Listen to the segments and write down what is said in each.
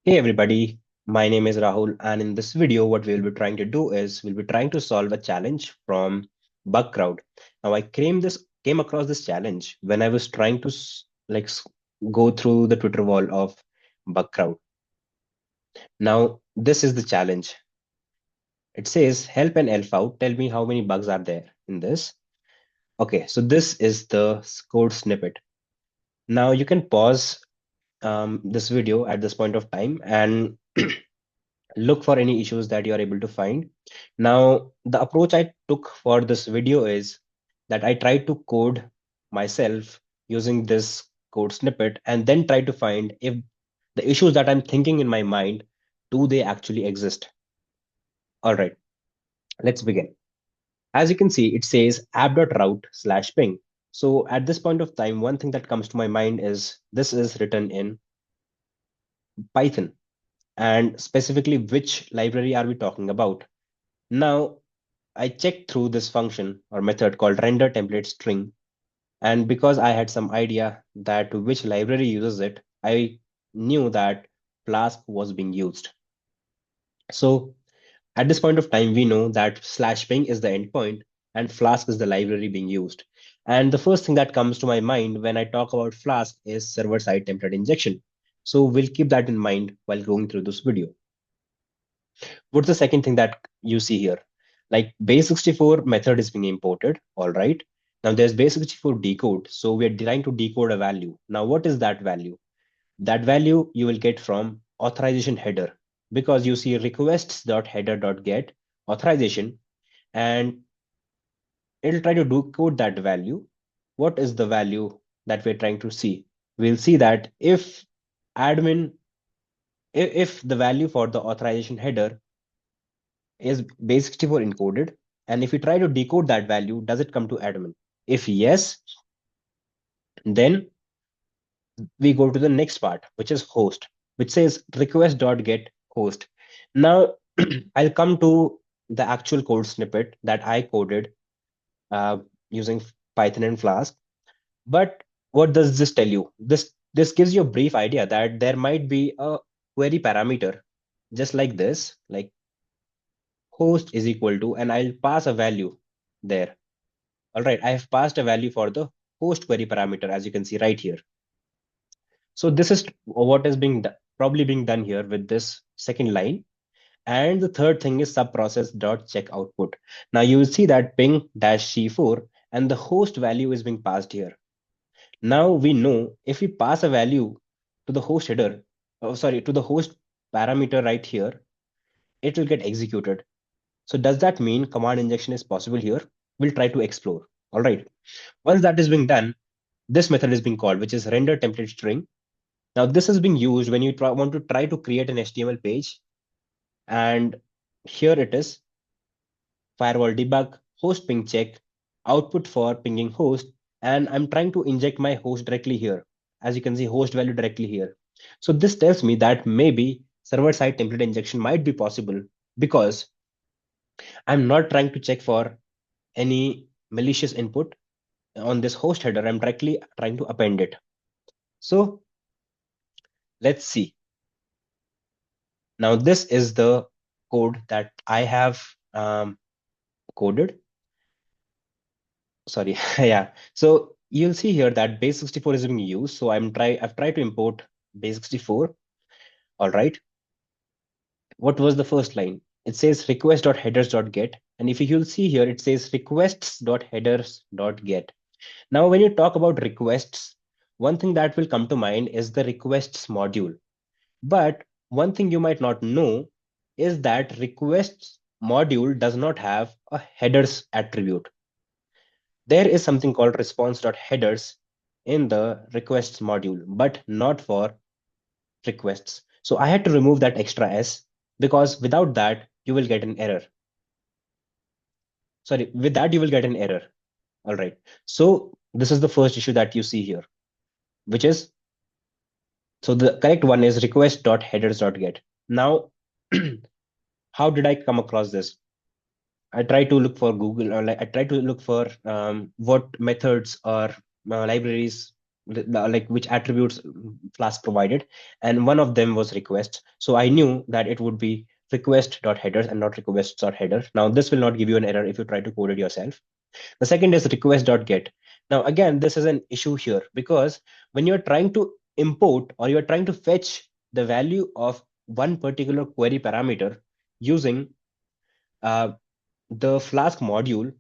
Hey everybody, my name is Rahul, and in this video, what we'll be trying to do is we'll be trying to solve a challenge from bugcrowd. Now, I came across this challenge when I was trying to go through the Twitter wall of bugcrowd. Now, this is the challenge. It says, "Help an elf out. Tell me how many bugs are there in this." Okay, so this is the code snippet. Now you can pause this video at this point of time and look for any issues that you are able to find. Now, the approach I took for this video is that I tried to code myself using this code snippet and then try to find if the issues that I'm thinking in my mind, do they actually exist? All right, let's begin. As you can see, it says app.route/ping. So at this point of time, one thing that comes to my mind is this is written in Python, and specifically which library are we talking about? Now, I checked through this function or method called render template string. And because I had some idea that which library uses it, I knew that Flask was being used. So at this point of time, we know that /ping is the endpoint and Flask is the library being used. And the first thing that comes to my mind when I talk about Flask is server-side template injection. So we'll keep that in mind while going through this video. What's the second thing that you see here? Like base64 method is being imported. All right. Now there's base64 decode. So we're trying to decode a value. Now, what is that value? That value you will get from authorization header because you see requests.header.get authorization and it'll try to decode that value. What is the value that we're trying to see? We'll see that if admin, if the value for the authorization header is base64 encoded? And if we try to decode that value, does it come to admin? If yes, then we go to the next part, which is host, which says request.get host. Now, I'll come to the actual code snippet that I coded uh, using Python and Flask. But what does this tell you? This gives you a brief idea that there might be a query parameter just like this, like host is equal to, and I'll pass a value there. All right, I have passed a value for the host query parameter, as you can see right here. So this is what is probably being done here with this second line. And the third thing is subprocess.check output. Now you will see that ping-c4 and the host value is being passed here. Now we know if we pass a value to the host header, to the host parameter right here, it will get executed. So does that mean command injection is possible here? We'll try to explore. All right. Once that is being done, this method is being called, which is render template string. Now this is being used when you want to try to create an HTML page. And here it is, firewall debug, host ping check, output for pinging host. And I'm trying to inject my host directly here. As you can see, host value directly here. So this tells me that maybe server-side template injection might be possible because I'm not trying to check for any malicious input on this host header. I'm directly trying to append it. So let's see. Now, this is the code that I have coded. Sorry, yeah. So you'll see here that base64 is being used. So I've tried to import base64. All right. What was the first line? It says request.headers.get. And if you'll see here, it says requests.headers.get. Now, when you talk about requests, one thing that will come to mind is the requests module. But one thing you might not know is that requests module does not have a headers attribute. There is something called response.headers in the requests module, but not for requests. So I had to remove that extra S because without that, you will get an error. Sorry, with that, you will get an error. All right. So this is the first issue that you see here, which is, so the correct one is request.headers.get. Now, how did I come across this? I try to look for Google, or like I try to look for what methods or libraries, like which attributes Flask provided, and one of them was requests. So I knew that it would be request.headers and not requests.header. Now this will not give you an error if you try to code it yourself. The second is request.get. Now again, this is an issue here because when you're trying to import or you're trying to fetch the value of one particular query parameter using uh, the Flask module,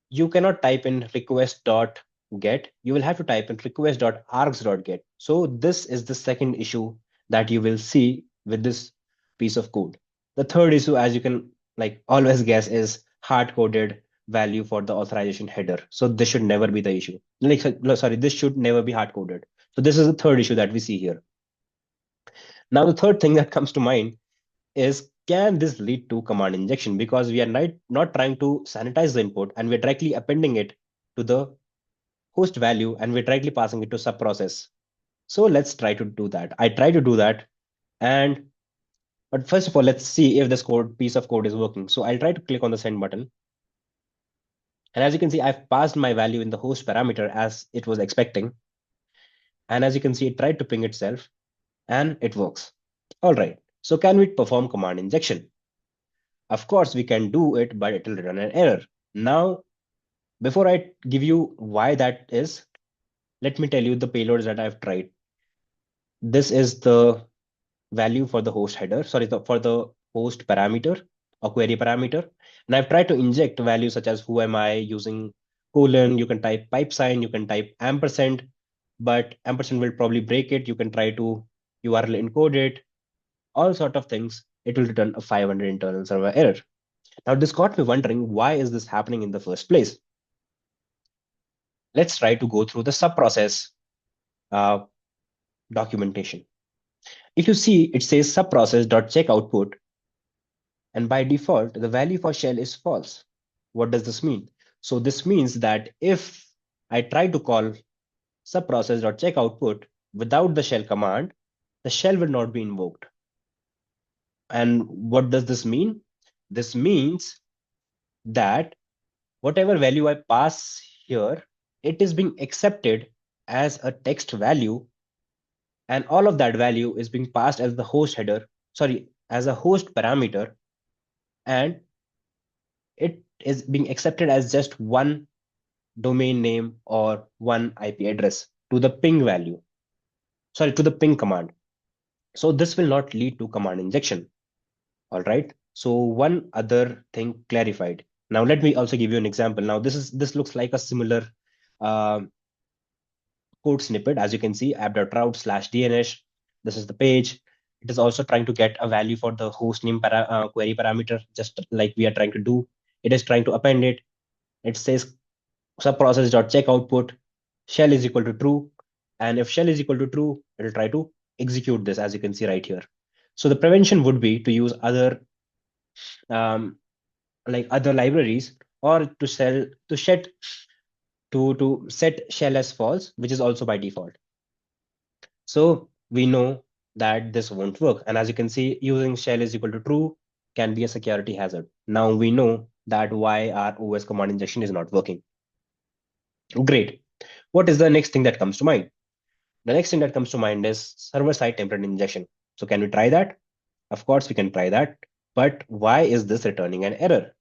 you cannot type in request.get. You will have to type in request.args.get. So this is the second issue that you will see with this piece of code. The third issue, as you can like always guess, is hard-coded value for the authorization header. So this should never be the issue. Like, no, sorry, this should never be hard-coded. So this is the third issue that we see here. Now, the third thing that comes to mind is, can this lead to command injection? Because we are not trying to sanitize the input and we're directly appending it to the host value and we're directly passing it to sub process. So let's try to do that. I try to do that. And but first of all, let's see if this piece of code is working. So I'll try to click on the send button. And as you can see, I've passed my value in the host parameter as it was expecting. And as you can see, it tried to ping itself and it works. All right. So can we perform command injection? Of course, we can do it, but it will return an error. Now, before I give you why that is, let me tell you the payloads that I've tried. This is the value for the host header, sorry, for the host parameter or query parameter. And I've tried to inject values such as who am I using colon, you can type pipe sign, you can type ampersand, but ampersand will probably break it. You can try to URL encode it, all sort of things. It will return a 500 internal server error. Now, this got me wondering, why is this happening in the first place? Let's try to go through the sub-process documentation. If you see, it says subprocess.checkOutput, and by default, the value for shell is false. What does this mean? So this means that if I try to call subprocess.checkOutput without the shell command, the shell will not be invoked. And what does this mean? This means that whatever value I pass here, it is being accepted as a text value, and all of that value is being passed as the host header, sorry, as a host parameter, and it is being accepted as just one domain name or one IP address to the ping value, sorry, to the ping command. So this will not lead to command injection. All right. So one other thing clarified. Now let me also give you an example. Now this looks like a similar um, code snippet. As you can see, app.route/DNS. This is the page. It is also trying to get a value for the host name query parameter, just like we are trying to do. It is trying to append it. It says subprocess.checkOutput, shell is equal to true. And if shell is equal to true, it will try to execute this, as you can see right here. So the prevention would be to use other like other libraries, or to set shell as false, which is also by default. So we know that this won't work. And as you can see, using shell is equal to true can be a security hazard. Now we know that why our OS command injection is not working. Great. What is the next thing that comes to mind? The next thing that comes to mind is server-side template injection. So can we try that? Of course, we can try that. But why is this returning an error?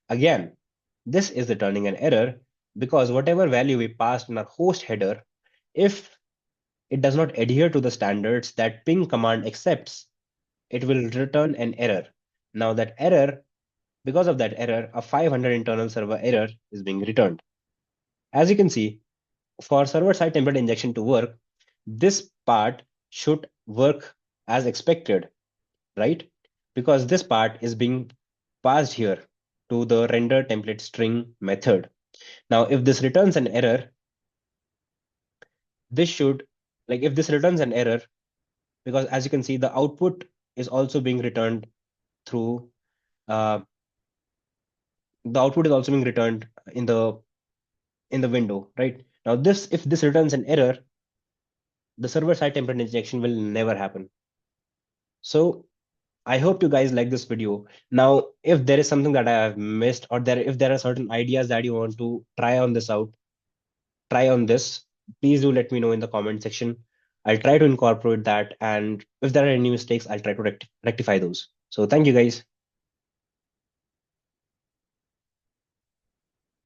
Again, this is returning an error because whatever value we passed in our host header, if it does not adhere to the standards that ping command accepts, it will return an error. Now that error, because of that error, a 500 internal server error is being returned. As you can see, for server-side template injection to work, this part should work as expected, right? Because this part is being passed here to the render template string method. Now, if this returns an error, this should, like if this returns an error, because as you can see, the output is also being returned through, uh, the output is also being returned in the window, right? Now, if this returns an error, the server-side template injection will never happen. So I hope you guys like this video. Now, if there is something that I have missed, or if there are certain ideas that you want to try on this, please do let me know in the comment section. I'll try to incorporate that, and if there are any mistakes, I'll try to rectify those. So thank you guys.